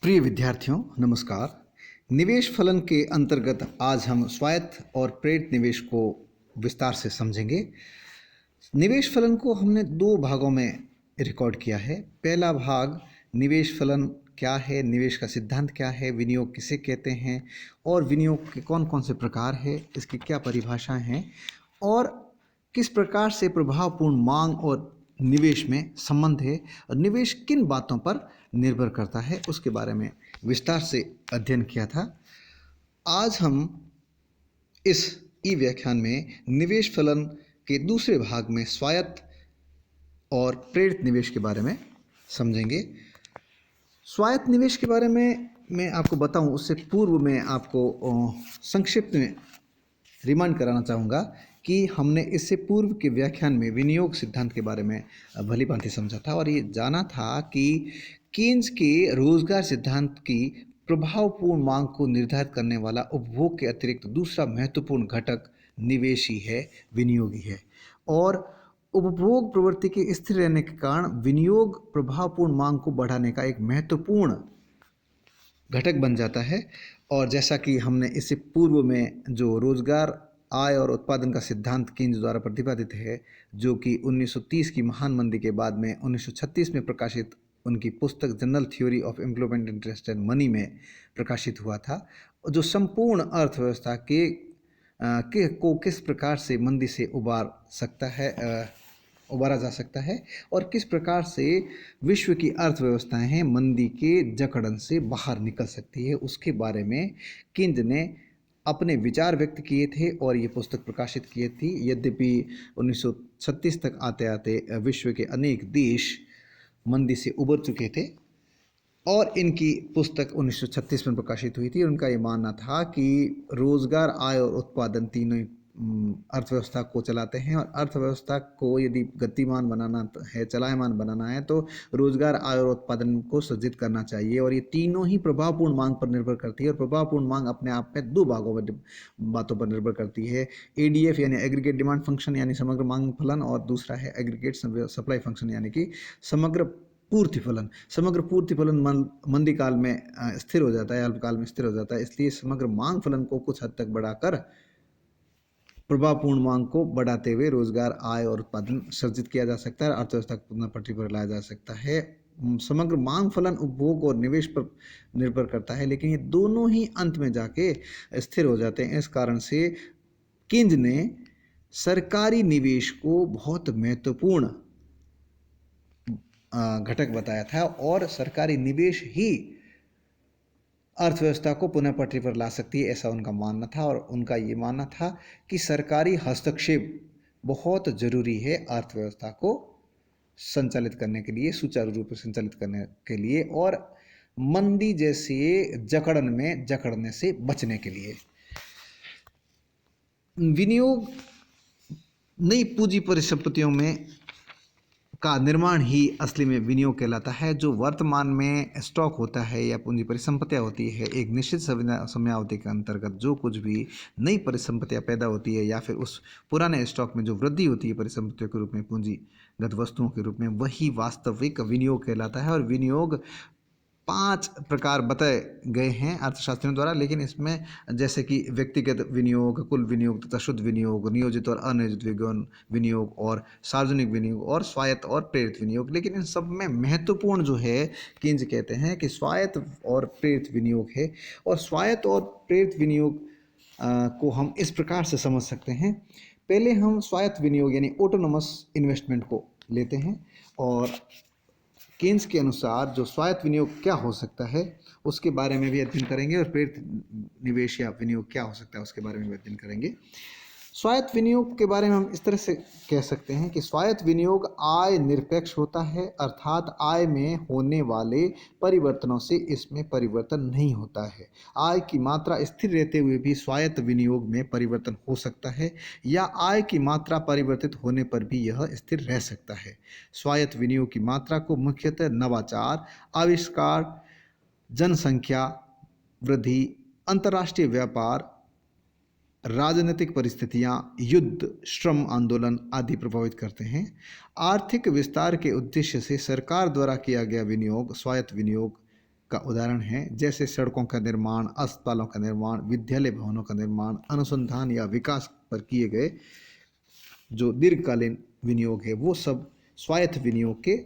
प्रिय विद्यार्थियों नमस्कार। निवेश फलन के अंतर्गत आज हम स्वायत्त और प्रेरित निवेश को विस्तार से समझेंगे। निवेश फलन को हमने दो भागों में रिकॉर्ड किया है। पहला भाग निवेश फलन क्या है, निवेश का सिद्धांत क्या है, विनियोग किसे कहते हैं और विनियोग के कौन कौन से प्रकार है, इसकी क्या परिभाषाएं हैं और किस प्रकार से प्रभावपूर्ण मांग और निवेश में संबंध है और निवेश किन बातों पर निर्भर करता है, उसके बारे में विस्तार से अध्ययन किया था। आज हम इस ई व्याख्यान में निवेश फलन के दूसरे भाग में स्वायत्त और प्रेरित निवेश के बारे में समझेंगे। स्वायत्त निवेश के बारे में मैं आपको बताऊं उससे पूर्व मैं आपको संक्षिप्त में रिमाइंड कराना चाहूँगा कि हमने इससे पूर्व के व्याख्यान में विनियोग सिद्धांत के बारे में भली भांति समझा था और ये जाना था कि कीन्स के रोजगार सिद्धांत की प्रभावपूर्ण मांग को निर्धारित करने वाला उपभोग के अतिरिक्त दूसरा महत्वपूर्ण घटक निवेश ही है, विनियोग ही है। और उपभोग प्रवृत्ति के स्थिर रहने के कारण विनियोग प्रभावपूर्ण मांग को बढ़ाने का एक महत्वपूर्ण घटक बन जाता है। और जैसा कि हमने इससे पूर्व में जो रोजगार आय और उत्पादन का सिद्धांत कीन्स द्वारा प्रतिपादित है, जो कि 1930 की महान मंदी के बाद में 1936 में प्रकाशित उनकी पुस्तक general theory of employment interest and money में प्रकाशित हुआ था, जो संपूर्ण अर्थव्यवस्था को किस प्रकार से मंदी से उबारा जा सकता है और किस प्रकार से विश्व की अर्थव्यवस्थाएं हैं मंदी के जकड़न से बाहर निकल सकती है, उसके बारे में कीन्स ने अपने विचार व्यक्त किए थे और ये पुस्तक प्रकाशित की थी। यद्यपि 1936 तक आते आते विश्व के अनेक देश मंदी से उबर चुके थे और इनकी पुस्तक 1936 में प्रकाशित हुई थी। उनका ये मानना था कि रोजगार, आय और उत्पादन तीनों अर्थव्यवस्था को चलाते हैं और अर्थव्यवस्था को यदि गतिमान बनाना है, चलायमान बनाना है, तो रोजगार, आय और उत्पादन को सृजित करना चाहिए और ये तीनों ही प्रभावपूर्ण मांग पर निर्भर करती है। और प्रभावपूर्ण मांग अपने आप में दो बातों पर निर्भर करती है, एडीएफ यानी एग्रीगेट डिमांड फंक्शन यानी समग्र मांग फलन, और दूसरा है एग्रीगेट सप्लाई फंक्शन यानी कि समग्र पूर्ति फलन। समग्र पूर्ति फलन मंदी काल में स्थिर हो जाता है, अल्पकाल में स्थिर हो जाता है, इसलिए समग्र मांग फलन को कुछ हद तक बढ़ाकर प्रभावपूर्ण मांग को बढ़ाते हुए रोजगार, आय और उत्पादन सृजित किया जा सकता है, अर्थव्यवस्था को पुनः पटरी पर लाया जा सकता है। समग्र मांग फलन उपभोग और निवेश पर निर्भर करता है, लेकिन ये दोनों ही अंत में जाके स्थिर हो जाते हैं। इस कारण से कीन्स ने सरकारी निवेश को बहुत महत्वपूर्ण घटक बताया था और सरकारी निवेश ही अर्थव्यवस्था को पुनः पटरी पर ला सकती है, ऐसा उनका मानना था। और उनका ये मानना था कि सरकारी हस्तक्षेप बहुत ज़रूरी है अर्थव्यवस्था को संचालित करने के लिए, सुचारू रूप से संचालित करने के लिए और मंदी जैसे जकड़ने से बचने के लिए। विनियोग नई पूंजी परिसंपत्तियों में का निर्माण ही असली में विनियोग कहलाता है। जो वर्तमान में स्टॉक होता है या पूंजी परिसंपत्तियां होती है, एक निश्चित समयावधि के अंतर्गत जो कुछ भी नई परिसंपत्तियां पैदा होती है या फिर उस पुराने स्टॉक में जो वृद्धि होती है परिसंपत्तियों के रूप में, पूंजीगत वस्तुओं के रूप में, वही वास्तविक विनियोग कहलाता है। और विनियोग 5 प्रकार बताए गए हैं अर्थशास्त्रियों द्वारा, लेकिन इसमें जैसे कि व्यक्तिगत विनियोग, कुल विनियोग तथा शुद्ध विनियोग, नियोजित और अनियोजित विनियोग और सार्वजनिक विनियोग और स्वायत्त और प्रेरित विनियोग। लेकिन इन सब में महत्वपूर्ण जो है, कीन्स कहते हैं कि स्वायत्त और प्रेरित विनियोग है। और स्वायत्त और प्रेरित विनियोग को हम इस प्रकार से समझ सकते हैं। पहले हम स्वायत्त विनियोग यानी ऑटोनोमस इन्वेस्टमेंट को लेते हैं और कीन्स के अनुसार जो स्वायत्त विनियोग क्या हो सकता है उसके बारे में भी अध्ययन करेंगे और प्रेरित निवेश या विनियोग क्या हो सकता है उसके बारे में भी अध्ययन करेंगे। स्वायत्त विनियोग के बारे में हम इस तरह से कह सकते हैं कि स्वायत्त विनियोग आय निरपेक्ष होता है, अर्थात आय में होने वाले परिवर्तनों से इसमें परिवर्तन नहीं होता है। आय की मात्रा स्थिर रहते हुए भी स्वायत्त विनियोग में परिवर्तन हो सकता है या आय की मात्रा परिवर्तित होने पर भी यह स्थिर रह सकता है। स्वायत्त विनियोग की मात्रा को मुख्यतः नवाचार, आविष्कार, जनसंख्या वृद्धि, अंतर्राष्ट्रीय व्यापार, राजनीतिक परिस्थितियां, युद्ध, श्रम आंदोलन आदि प्रभावित करते हैं। आर्थिक विस्तार के उद्देश्य से सरकार द्वारा किया गया विनियोग स्वायत्त विनियोग का उदाहरण है, जैसे सड़कों का निर्माण, अस्पतालों का निर्माण, विद्यालय भवनों का निर्माण, अनुसंधान या विकास पर किए गए जो दीर्घकालीन विनियोग है, वो सब स्वायत्त विनियोग के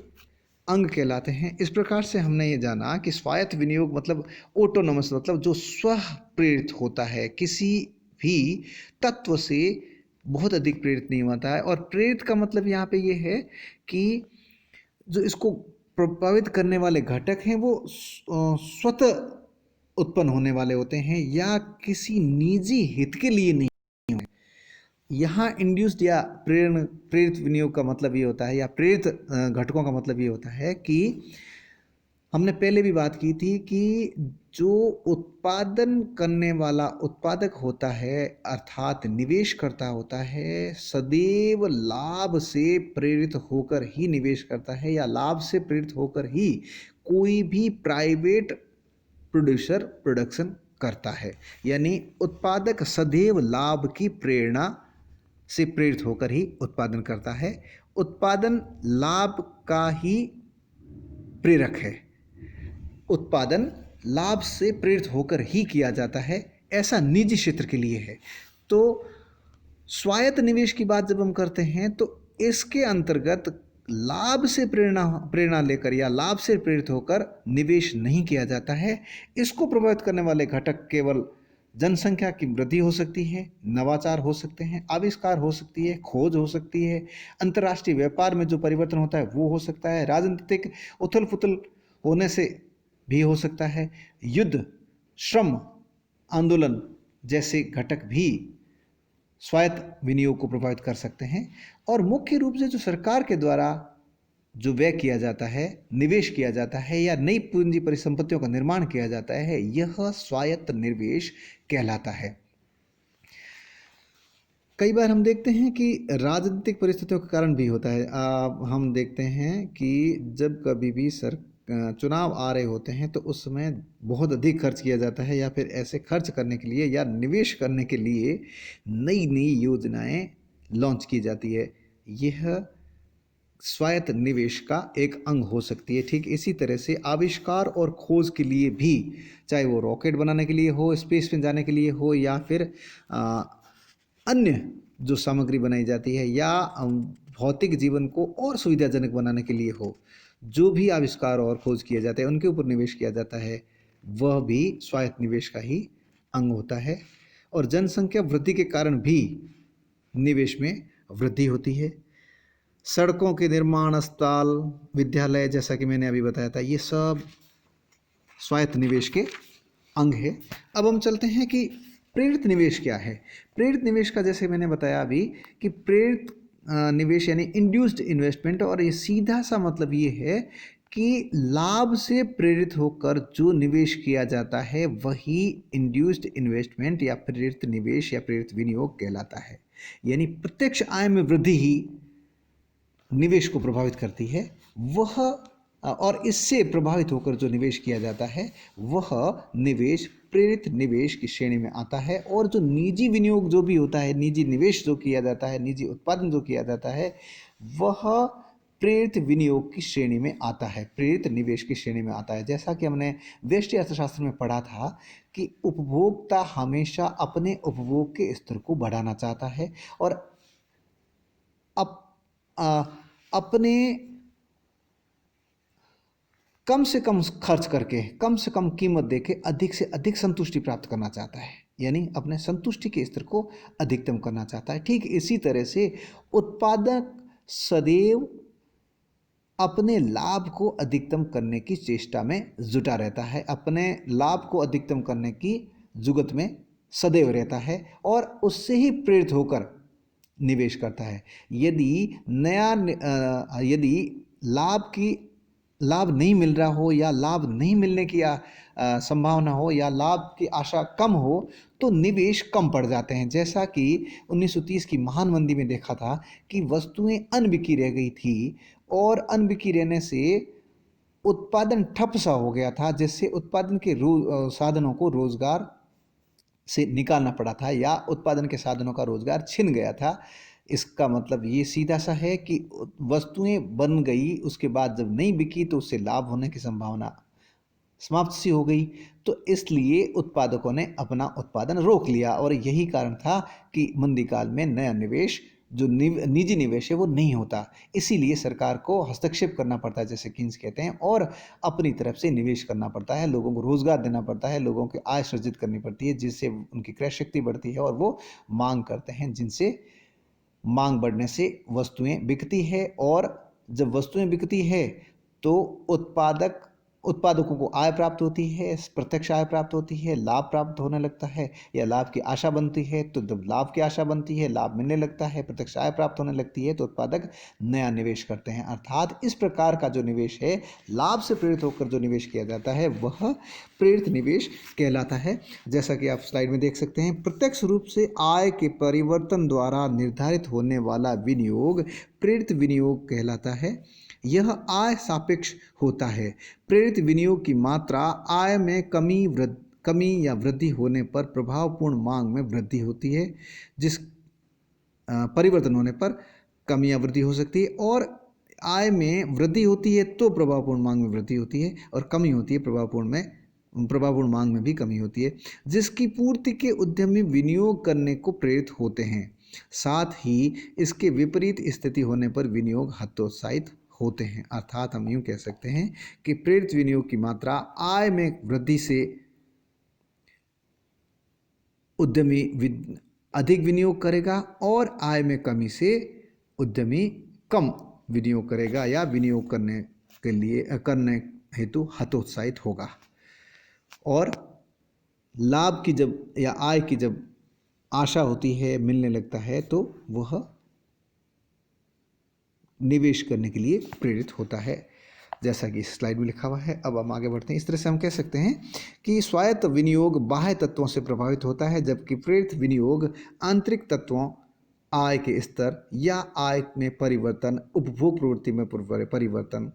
अंग कहलाते हैं। इस प्रकार से हमने ये जाना कि स्वायत्त विनियोग मतलब ऑटोनोमस, मतलब जो स्व प्रेरित होता है, किसी भी तत्व से बहुत अधिक प्रेरित नहीं होता है। और प्रेरित का मतलब यहाँ पे ये है कि जो इसको प्रभावित करने वाले घटक हैं वो स्वतः उत्पन्न होने वाले होते हैं या किसी निजी हित के लिए नहीं। यहाँ इंड्यूस्ड या प्रेरित विनियोग का मतलब ये होता है, या प्रेरित घटकों का मतलब ये होता है कि हमने पहले भी बात की थी कि जो उत्पादन करने वाला उत्पादक होता है, अर्थात निवेश करता होता है, सदैव लाभ से प्रेरित होकर ही निवेश करता है, या लाभ से प्रेरित होकर ही कोई भी प्राइवेट प्रोड्यूसर प्रोडक्शन करता है। यानी उत्पादक सदैव लाभ की प्रेरणा से प्रेरित होकर ही उत्पादन करता है। उत्पादन लाभ का ही प्रेरक है, उत्पादन लाभ से प्रेरित होकर ही किया जाता है, ऐसा निजी क्षेत्र के लिए है। तो स्वायत्त निवेश की बात जब हम करते हैं तो इसके अंतर्गत लाभ से प्रेरणा लेकर या लाभ से प्रेरित होकर निवेश नहीं किया जाता है। इसको प्रभावित करने वाले घटक केवल जनसंख्या की वृद्धि हो सकती है, नवाचार हो सकते हैं, आविष्कार हो सकती है, खोज हो सकती है, अंतर्राष्ट्रीय व्यापार में जो परिवर्तन होता है वो हो सकता है, राजनीतिक उथल पुथल होने से भी हो सकता है, युद्ध, श्रम आंदोलन जैसे घटक भी स्वायत्त विनियोग को प्रभावित कर सकते हैं। और मुख्य रूप से जो सरकार के द्वारा जो व्यय किया जाता है, निवेश किया जाता है या नई पूंजी परिसंपत्तियों का निर्माण किया जाता है, यह स्वायत्त निवेश कहलाता है। कई बार हम देखते हैं कि राजनीतिक परिस्थितियों के कारण भी होता है। हम देखते हैं कि जब कभी भी चुनाव आ रहे होते हैं तो उस समय बहुत अधिक खर्च किया जाता है, या फिर ऐसे खर्च करने के लिए या निवेश करने के लिए नई नई योजनाएं लॉन्च की जाती है। यह स्वायत्त निवेश का एक अंग हो सकती है। ठीक इसी तरह से आविष्कार और खोज के लिए भी, चाहे वो रॉकेट बनाने के लिए हो, स्पेस में जाने के लिए हो, या फिर अन्य जो सामग्री बनाई जाती है, या भौतिक जीवन को और सुविधाजनक बनाने के लिए हो, जो भी आविष्कार और खोज किए जाते हैं उनके ऊपर निवेश किया जाता है, वह भी स्वायत्त निवेश का ही अंग होता है। और जनसंख्या वृद्धि के कारण भी निवेश में वृद्धि होती है। सड़कों के निर्माण, अस्पताल, विद्यालय, जैसा कि मैंने अभी बताया था, ये सब स्वायत्त निवेश के अंग है। अब हम चलते हैं कि प्रेरित निवेश क्या है। प्रेरित निवेश का जैसे मैंने बताया अभी कि प्रेरित निवेश यानी इंड्यूस्ड इन्वेस्टमेंट, और ये सीधा सा मतलब ये है कि लाभ से प्रेरित होकर जो निवेश किया जाता है वही इंड्यूस्ड इन्वेस्टमेंट या प्रेरित निवेश या प्रेरित विनियोग कहलाता है। यानी प्रत्यक्ष आय में वृद्धि ही निवेश को प्रभावित करती है, वह और इससे प्रभावित होकर जो निवेश किया जाता है वह निवेश प्रेरित निवेश की श्रेणी में आता है। और जो निजी विनियोग जो भी होता है, निजी निवेश जो किया जाता है, निजी उत्पादन जो किया जाता है, वह प्रेरित विनियोग की श्रेणी में आता है, प्रेरित निवेश की श्रेणी में आता है। जैसा कि हमने व्यष्टि अर्थशास्त्र में पढ़ा था कि उपभोक्ता हमेशा अपने उपभोग के स्तर को बढ़ाना चाहता है और अपने कम से कम खर्च करके, कम से कम कीमत देके अधिक से अधिक संतुष्टि प्राप्त करना चाहता है, यानी अपने संतुष्टि के स्तर को अधिकतम करना चाहता है। ठीक इसी तरह से उत्पादक सदैव अपने लाभ को अधिकतम करने की चेष्टा में जुटा रहता है, अपने लाभ को अधिकतम करने की जुगत में सदैव रहता है और उससे ही प्रेरित होकर निवेश करता है। यदि लाभ नहीं मिल रहा हो या लाभ नहीं मिलने की संभावना हो या लाभ की आशा कम हो तो निवेश कम पड़ जाते हैं। जैसा कि 1930 की महान मंदी में देखा था कि वस्तुएं अनबिकी रह गई थी और अनबिकी रहने से उत्पादन ठप सा हो गया था, जिससे उत्पादन के साधनों को रोजगार से निकालना पड़ा था या उत्पादन के साधनों का रोजगार छिन गया था। इसका मतलब ये सीधा सा है कि वस्तुएं बन गई, उसके बाद जब नहीं बिकी तो उससे लाभ होने की संभावना समाप्त सी हो गई। तो इसलिए उत्पादकों ने अपना उत्पादन रोक लिया और यही कारण था कि मंदी काल में नया निवेश जो निजी निवेश है वो नहीं होता। इसीलिए सरकार को हस्तक्षेप करना पड़ता है, जैसे किन्स कहते हैं, और अपनी तरफ से निवेश करना पड़ता है, लोगों को रोजगार देना पड़ता है, लोगों की आय सृजित करनी पड़ती है, जिससे उनकी क्रय शक्ति बढ़ती है और वो मांग करते हैं, जिनसे मांग बढ़ने से वस्तुएं बिकती है। और जब वस्तुएं बिकती है तो उत्पादकों को आय प्राप्त होती है, प्रत्यक्ष आय प्राप्त होती है, लाभ प्राप्त होने लगता है या लाभ की आशा बनती है। तो जब लाभ की आशा बनती है, लाभ मिलने लगता है, प्रत्यक्ष आय प्राप्त होने लगती है, तो उत्पादक नया निवेश करते हैं। अर्थात इस प्रकार का जो निवेश है, लाभ से प्रेरित होकर जो निवेश किया जाता है, वह प्रेरित निवेश कहलाता है। जैसा कि आप स्लाइड में देख सकते हैं, प्रत्यक्ष रूप से आय के परिवर्तन द्वारा निर्धारित होने वाला विनियोग प्रेरित विनियोग कहलाता है। यह आय सापेक्ष होता है। प्रेरित विनियोग की मात्रा आय में कमी या वृद्धि होने पर प्रभावपूर्ण मांग में वृद्धि होती है, जिस परिवर्तन होने पर कमी या वृद्धि हो सकती है। और आय में वृद्धि होती है तो प्रभावपूर्ण मांग में वृद्धि होती है, और कमी होती है प्रभावपूर्ण मांग में भी कमी होती है, जिसकी पूर्ति के उद्यमी विनियोग करने को प्रेरित होते हैं। साथ ही इसके विपरीत स्थिति होने पर विनियोग हतोत्साहित होते हैं। अर्थात हम यूं कह सकते हैं कि प्रेरित विनियोग की मात्रा आय में वृद्धि से उद्यमी अधिक विनियोग करेगा, और आय में कमी से उद्यमी कम विनियोग करेगा या विनियोग करने हेतु हतोत्साहित होगा। और लाभ की जब या आय की जब आशा होती है, मिलने लगता है, तो वह निवेश करने के लिए प्रेरित होता है, जैसा कि इस स्लाइड में लिखा हुआ है। अब हम आगे बढ़ते हैं। इस तरह से हम कह सकते हैं कि स्वायत्त विनियोग बाह्य तत्वों से प्रभावित होता है, जबकि प्रेरित विनियोग आंतरिक तत्वों, आय के स्तर या आय में परिवर्तन, उपभोग प्रवृत्ति में परिवर्तन,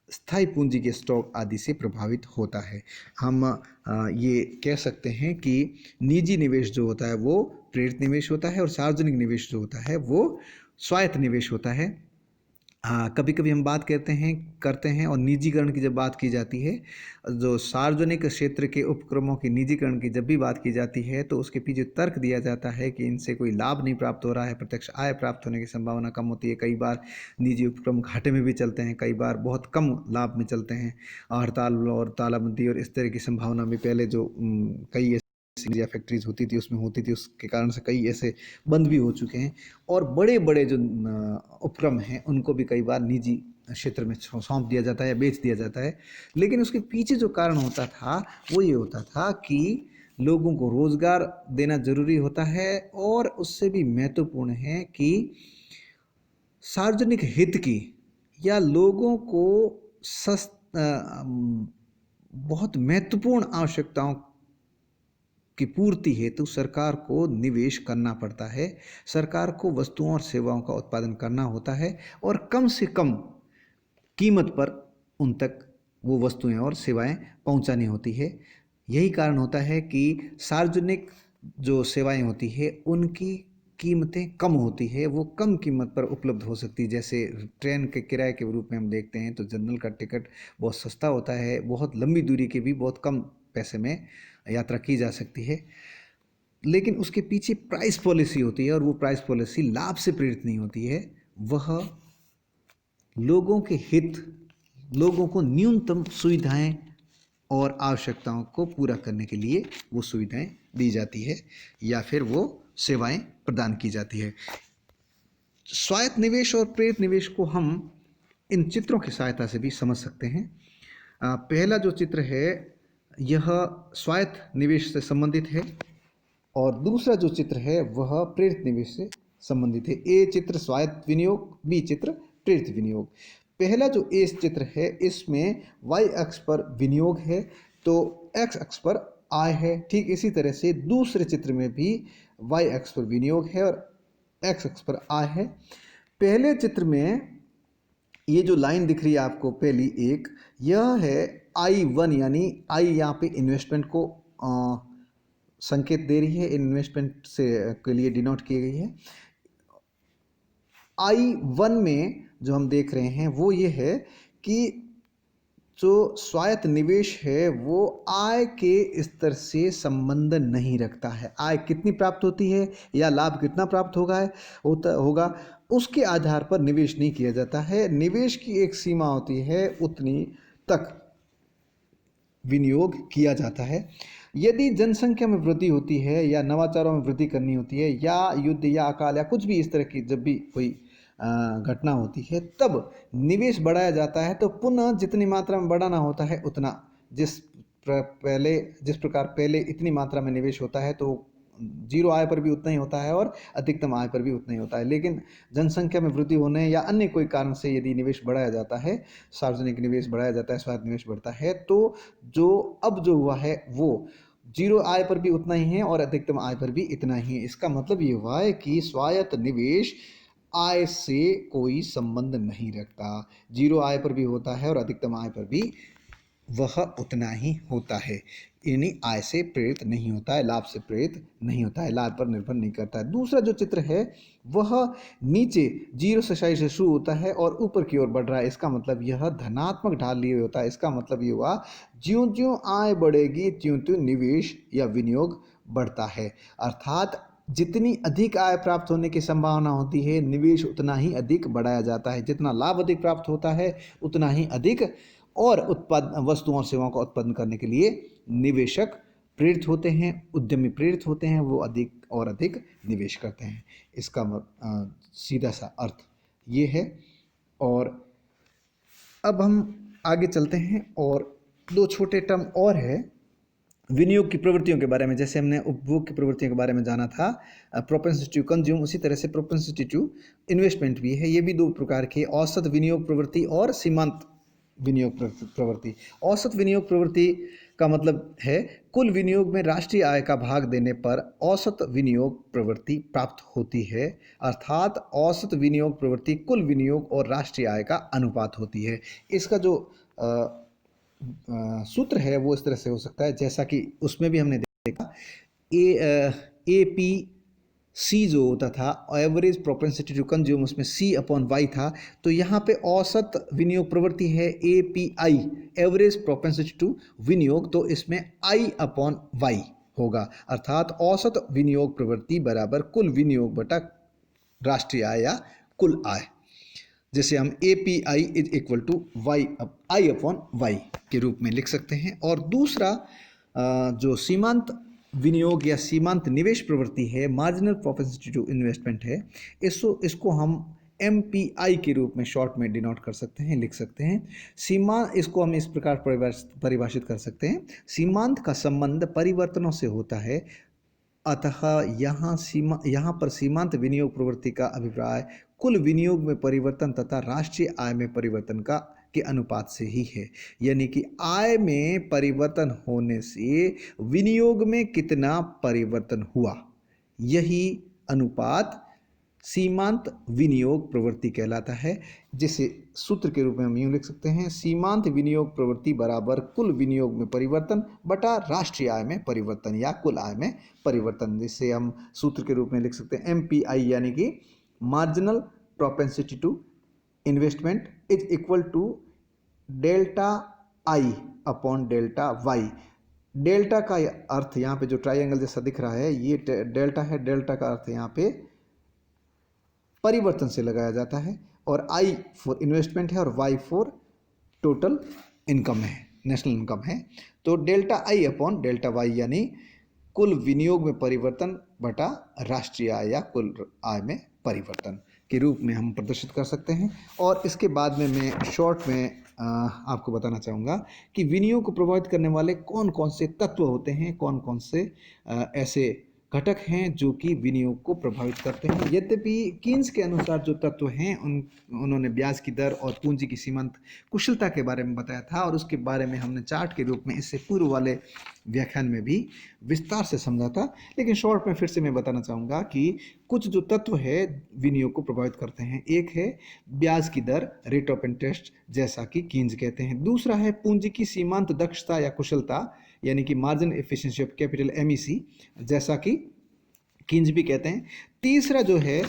स्थायी पूंजी के स्टॉक आदि से प्रभावित होता है। हम ये कह सकते हैं कि निजी निवेश जो होता है वो प्रेरित निवेश होता है, और सार्वजनिक निवेश जो होता है वो स्वायत्त निवेश होता है। हाँ, कभी कभी हम बात करते हैं और निजीकरण की जब बात की जाती है, जो सार्वजनिक क्षेत्र के उपक्रमों की निजीकरण की जब भी बात की जाती है, तो उसके पीछे तर्क दिया जाता है कि इनसे कोई लाभ नहीं प्राप्त हो रहा है, प्रत्यक्ष आय प्राप्त होने की संभावना कम होती है। कई बार निजी उपक्रम घाटे में भी चलते हैं, कई बार बहुत कम लाभ में चलते हैं। हड़ताल और तालाबंदी और इस तरह की संभावना भी पहले जो कई या फैक्ट्रीज होती थी उसमें होती थी, उसके कारण से कई ऐसे बंद भी हो चुके हैं। और बड़े बड़े जो उपक्रम हैं उनको भी कई बार निजी क्षेत्र में सौंप दिया जाता है या बेच दिया जाता है। लेकिन उसके पीछे जो कारण होता था वो ये होता था कि लोगों को रोजगार देना जरूरी होता है, और उससे भी महत्वपूर्ण है कि सार्वजनिक हित की या लोगों को बहुत महत्वपूर्ण आवश्यकताओं की पूर्ति हेतु सरकार को निवेश करना पड़ता है। सरकार को वस्तुओं और सेवाओं का उत्पादन करना होता है, और कम से कम कीमत पर उन तक वो वस्तुएं और सेवाएं पहुंचानी होती है। यही कारण होता है कि सार्वजनिक जो सेवाएं होती है उनकी कीमतें कम होती है, वो कम कीमत पर उपलब्ध हो सकती है। जैसे ट्रेन के किराए के रूप में हम देखते हैं तो जनरल का टिकट बहुत सस्ता होता है, बहुत लंबी दूरी की भी बहुत कम पैसे में यात्रा की जा सकती है। लेकिन उसके पीछे प्राइस पॉलिसी होती है, और वो प्राइस पॉलिसी लाभ से प्रेरित नहीं होती है। वह लोगों के हित, लोगों को न्यूनतम सुविधाएं और आवश्यकताओं को पूरा करने के लिए वो सुविधाएं दी जाती है या फिर वो सेवाएं प्रदान की जाती है। स्वायत्त निवेश और प्रेरित निवेश को हम इन चित्रों की सहायता से भी समझ सकते हैं। पहला जो चित्र है यह स्वायत्त निवेश से संबंधित है, और दूसरा जो चित्र है वह प्रेरित निवेश से संबंधित है। ए चित्र स्वायत्त विनियोग, बी चित्र प्रेरित विनियोग। पहला जो ए चित्र है इसमें वाई अक्ष पर विनियोग है तो एक्स अक्ष पर आय है। ठीक इसी तरह से दूसरे चित्र में भी वाई अक्ष पर विनियोग है और एक्स अक्ष पर आय है। पहले चित्र में ये जो लाइन दिख रही है आपको पहली एक, यह है I1, यानी आई यहाँ पे इन्वेस्टमेंट को संकेत दे रही है, इन्वेस्टमेंट से के लिए डिनोट की गई है। I1 में जो हम देख रहे हैं वो ये है कि जो स्वायत्त निवेश है वो आय के स्तर से संबंध नहीं रखता है। आय कितनी प्राप्त होती है या लाभ कितना प्राप्त होगा उसके आधार पर निवेश नहीं किया जाता है। निवेश की एक सीमा होती है, उतनी तक विनियोग किया जाता है। यदि जनसंख्या में वृद्धि होती है या नवाचारों में वृद्धि करनी होती है या युद्ध या अकाल या कुछ भी इस तरह की जब भी कोई घटना होती है तब निवेश बढ़ाया जाता है। तो पुनः जितनी मात्रा में बढ़ाना होता है उतना, जिस प्रकार पहले इतनी मात्रा में निवेश होता है तो जीरो आय पर भी उतना ही होता है और अधिकतम आय पर भी उतना ही होता है। लेकिन जनसंख्या में वृद्धि होने या अन्य कोई कारण से यदि निवेश बढ़ाया जाता है, सार्वजनिक निवेश बढ़ाया जाता है, स्वायत्त निवेश बढ़ता है, तो जो हुआ है वो जीरो आय पर भी उतना ही है और अधिकतम आय पर भी इतना ही है। इसका मतलब ये हुआ है कि स्वायत्त निवेश आय से कोई संबंध नहीं रखता। जीरो आय पर भी होता है और अधिकतम आय पर भी वह उतना ही होता है, यानी आय से प्रेरित नहीं होता है, लाभ से प्रेरित नहीं होता है, लाभ पर निर्भर नहीं करता है। दूसरा जो चित्र है वह नीचे जीरो सच्चाई से शुरू होता है और ऊपर की ओर बढ़ रहा है। इसका मतलब यह धनात्मक ढाल लिए होता है। इसका मतलब ये हुआ ज्यों ज्यों आय बढ़ेगी त्यों त्यों निवेश या विनियोग बढ़ता है। अर्थात जितनी अधिक आय प्राप्त होने की संभावना होती है, निवेश उतना ही अधिक बढ़ाया जाता है। जितना लाभ अधिक प्राप्त होता है उतना ही अधिक और वस्तुओं और सेवाओं का उत्पादन करने के लिए निवेशक प्रेरित होते हैं, उद्यमी प्रेरित होते हैं, वो अधिक और अधिक निवेश करते हैं। इसका सीधा सा अर्थ ये है। और अब हम आगे चलते हैं और दो छोटे टर्म और है विनियोग की प्रवृत्तियों के बारे में। जैसे हमने उपभोग की प्रवृत्तियों के बारे में जाना था, प्रोपेंसिटी टू कंज्यूम, उसी तरह से प्रोपेंसिटी टू इन्वेस्टमेंट भी है। ये भी दो प्रकार की, औसत विनियोग प्रवृत्ति और सीमांत विनियोग प्रवृत्ति। औसत विनियोग प्रवृत्ति का मतलब है कुल विनियोग में राष्ट्रीय आय का भाग देने पर औसत विनियोग प्रवृत्ति प्राप्त होती है। अर्थात औसत विनियोग प्रवृत्ति कुल विनियोग और राष्ट्रीय आय का अनुपात होती है। इसका जो सूत्र है वो इस तरह से हो सकता है, जैसा कि उसमें भी हमने देखा ए पी सी जो होता था, एवरेज प्रोपेंसिटी टू कंज्यूम, उसमें सी अपॉन वाई था। तो यहाँ पे औसत विनियोग प्रवृत्ति है A P I, average propensity to विनियोग, तो इसमें आई अपॉन वाई होगा। अर्थात औसत विनियोग प्रवृत्ति बराबर कुल विनियोग बटा राष्ट्रीय आय या कुल आय, जैसे हम A P I is equal to Y I upon Y के रूप में लिख सकते हैं। और दूसरा जो सीमांत विनियोग या सीमांत निवेश प्रवृत्ति है, मार्जिनल प्रोपेंसिटी टू इन्वेस्टमेंट है, इसको हम MPI के रूप में शॉर्ट में डिनोट कर सकते हैं, लिख सकते हैं। इसको हम इस प्रकार परिभाषित कर सकते हैं, सीमांत का संबंध परिवर्तनों से होता है, अतः यहाँ पर सीमांत विनियोग प्रवृत्ति का अभिप्राय कुल विनियोग में परिवर्तन तथा राष्ट्रीय आय में परिवर्तन के अनुपात से ही है। यानी कि आय में परिवर्तन होने से विनियोग में कितना परिवर्तन हुआ, यही अनुपात सीमांत विनियोग प्रवृत्ति कहलाता है। जिसे सूत्र के रूप में हम यूँ लिख सकते हैं, सीमांत विनियोग प्रवृत्ति बराबर कुल विनियोग में परिवर्तन बटा राष्ट्रीय आय में परिवर्तन या कुल आय में परिवर्तन। जिसे हम सूत्र के रूप में लिख सकते हैं MPI, यानी कि marginal propensity to investment is equal to delta I upon delta Y. Delta का अर्थ यहाँ पे जो ट्राइंगल जैसा दिख रहा है ये डेल्टा है। डेल्टा का अर्थ यहाँ पे परिवर्तन से लगाया जाता है, और आई फॉर इन्वेस्टमेंट है और वाई फॉर टोटल इनकम है, नेशनल इनकम है। तो delta I upon delta Y यानी कुल विनियोग में परिवर्तन बटा राष्ट्रीय आय या कुल आय में परिवर्तन के रूप में हम प्रदर्शित कर सकते हैं। और इसके बाद में मैं शॉर्ट में आपको बताना चाहूँगा कि विनियोग को प्रभावित करने वाले कौन कौन से तत्व होते हैं, कौन कौन से ऐसे घटक हैं जो कि विनियोग को प्रभावित करते हैं। यद्यपि कीन्स के अनुसार जो तत्व हैं उन्होंने ब्याज की दर और पूंजी की सीमांत कुशलता के बारे में बताया था, और उसके बारे में हमने चार्ट के रूप में इससे पूर्व वाले व्याख्यान में भी विस्तार से समझा था। लेकिन शॉर्ट में फिर से मैं बताना चाहूँगा कि कुछ जो तत्व है विनियोग को प्रभावित करते हैं। एक है ब्याज की दर, रेट ऑफ इंटरेस्ट, जैसा कि कीन्स कहते हैं। दूसरा है पूंजी की सीमांत दक्षता या कुशलता, यानी कि margin efficiency of capital MEC, जैसा कि कीन्स भी कहते हैं। तीसरा जो है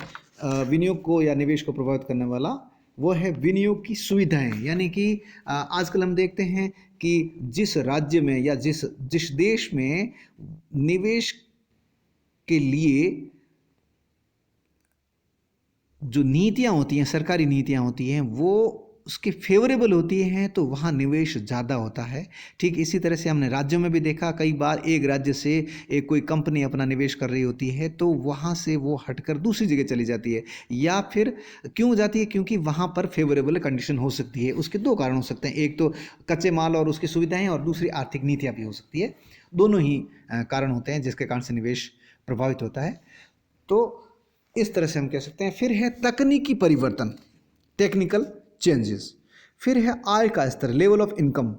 विनियोग को या निवेश को प्रभावित करने वाला वो है विनियोग की सुविधाएं। यानी कि आजकल हम देखते हैं कि जिस राज्य में या जिस जिस देश में निवेश के लिए जो नीतियाँ होती हैं, सरकारी नीतियाँ होती हैं, वो उसके फेवरेबल होती हैं तो वहाँ निवेश ज़्यादा होता है। ठीक इसी तरह से हमने राज्यों में भी देखा, कई बार एक राज्य से एक कोई कंपनी अपना निवेश कर रही होती है तो वहाँ से वो हटकर दूसरी जगह चली जाती है, या फिर क्यों जाती है, क्योंकि वहाँ पर फेवरेबल कंडीशन हो सकती है। उसके दो कारण हो सकते हैं, एक तो कच्चे माल और उसकी सुविधाएँ, और दूसरी आर्थिक नीतियाँ भी हो सकती है। दोनों ही कारण होते हैं जिसके कारण से निवेश प्रभावित होता है। तो इस तरह से हम कह सकते हैं। फिर है तकनीकी परिवर्तन, टेक्निकल चेंजेस। फिर है आय का स्तर, लेवल ऑफ इनकम,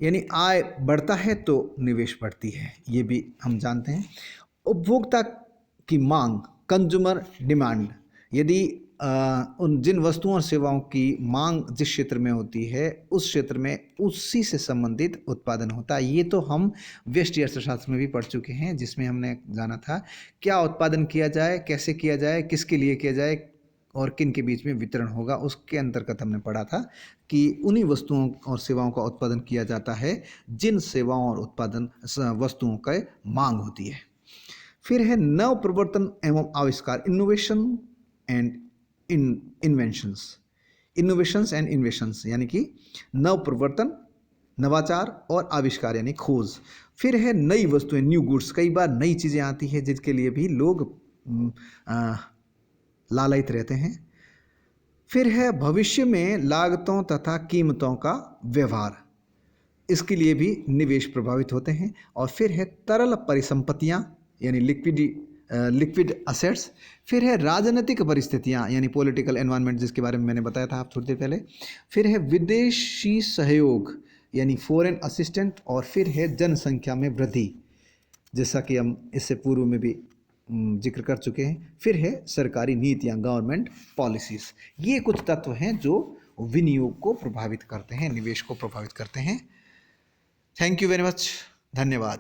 यानी आय बढ़ता है तो निवेश बढ़ती है, ये भी हम जानते हैं। उपभोक्ता की मांग, कंज्यूमर डिमांड, यदि उन जिन वस्तुओं और सेवाओं की मांग जिस क्षेत्र में होती है उस क्षेत्र में उसी से संबंधित उत्पादन होता है। ये तो हम व्यष्टि अर्थशास्त्र में भी पढ़ चुके हैं, जिसमें हमने जाना था क्या उत्पादन किया जाए, कैसे किया जाए, किसके लिए किया जाए और किन के बीच में वितरण होगा। उसके अंतर्गत हमने पढ़ा था कि उन्हीं वस्तुओं और सेवाओं का उत्पादन किया जाता है जिन सेवाओं और उत्पादन वस्तुओं का मांग होती है। फिर है नव प्रवर्तन एवं आविष्कार, innovation and inventions, innovations and inventions, यानी कि नव प्रवर्तन, नवाचार और आविष्कार यानी खोज। फिर है नई वस्तुएं, न्यू गुड्स, कई बार नई चीज़ें आती हैं जिसके लिए भी लोग लालयित रहते हैं। फिर है भविष्य में लागतों तथा कीमतों का व्यवहार, इसके लिए भी निवेश प्रभावित होते हैं। और फिर है तरल परिसंपत्तियां यानी लिक्विड असेट्स। फिर है राजनीतिक परिस्थितियां यानी पॉलिटिकल एनवायरनमेंट, जिसके बारे में मैंने बताया था आप थोड़ी देर पहले। फिर है विदेशी सहयोग यानी फॉरेन असिस्टेंट। और फिर है जनसंख्या में वृद्धि, जैसा कि हम इससे पूर्व में भी जिक्र कर चुके हैं। फिर है सरकारी नीतियां, गवर्नमेंट पॉलिसीज। ये कुछ तत्व हैं जो विनियोग को प्रभावित करते हैं, निवेश को प्रभावित करते हैं। थैंक यू वेरी मच, धन्यवाद।